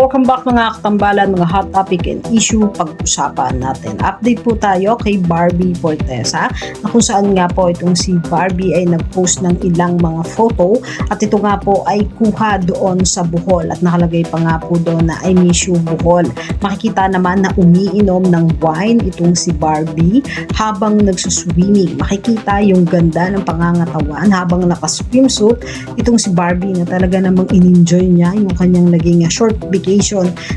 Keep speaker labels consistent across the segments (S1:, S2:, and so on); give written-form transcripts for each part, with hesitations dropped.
S1: Welcome back mga katambalan, mga hot topic and issue pag-usapan natin. Update po tayo kay Barbie Fortesa na kung saan nga po itong si Barbie ay nag-post ng ilang mga photo at ito nga po ay kuha doon sa Bohol at nakalagay pa nga po doon na I miss you Bohol. Makikita naman na umiinom ng wine itong si Barbie habang nagsuswimming. Makikita yung ganda ng pangangatawan habang naka-swimsuit itong si Barbie na talaga namang in-enjoy niya yung kanyang naging short vacation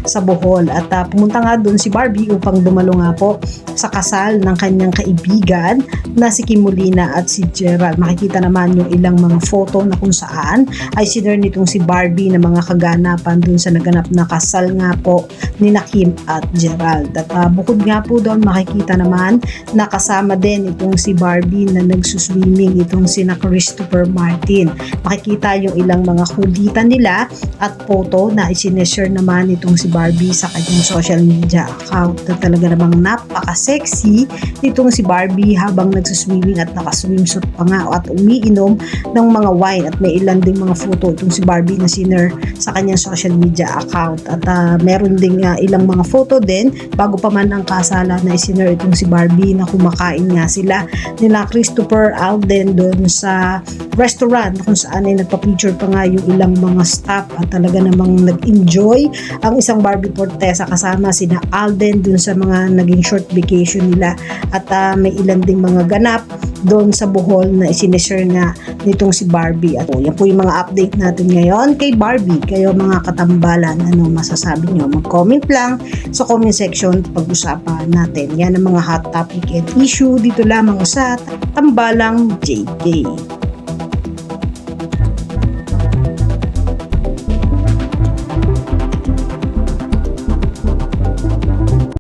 S1: sa Bohol at pumunta nga doon si Barbie upang dumalo nga po sa kasal ng kanyang kaibigan na si Kim Molina at si Gerald. Makikita naman yung ilang mga photo na kung saan ay sinare nitong si Barbie na mga kaganapan doon sa naganap na kasal nga po ni Kim at Gerald. At bukod nga po doon makikita naman na kasama din itong si Barbie na nagsuswimming itong si Christopher Martin. Makikita yung ilang mga kulitan nila at photo na isineshare naman itong si Barbie sa kanyang social media account na talaga namang napaka-sexy itong si Barbie habang nagsuswimming at nakaswimsuit pa nga at umiinom ng mga wine at may ilan ding mga photo itong si Barbie na sinare sa kanyang social media account at meron ding ilang mga photo din bago pa man ang kasalan na isinare itong si Barbie na kumakain nga sila nila Christopher Alden doon sa restaurant kung saan ay nagpa-picture pa nga yung ilang mga staff at talaga namang nag-enjoy ang isang Barbie Fortesa kasama sina Alden dun sa mga naging short vacation nila at may ilan ding mga ganap doon sa Bohol na isineshare nga nitong si Barbie. At yan po yung mga update natin ngayon kay Barbie. Kayo mga katambalan, ano masasabi nyo? Mag-comment lang sa comment section pag-usapan natin. Yan ang mga hot topic and issue dito lamang sa Tambalang JK.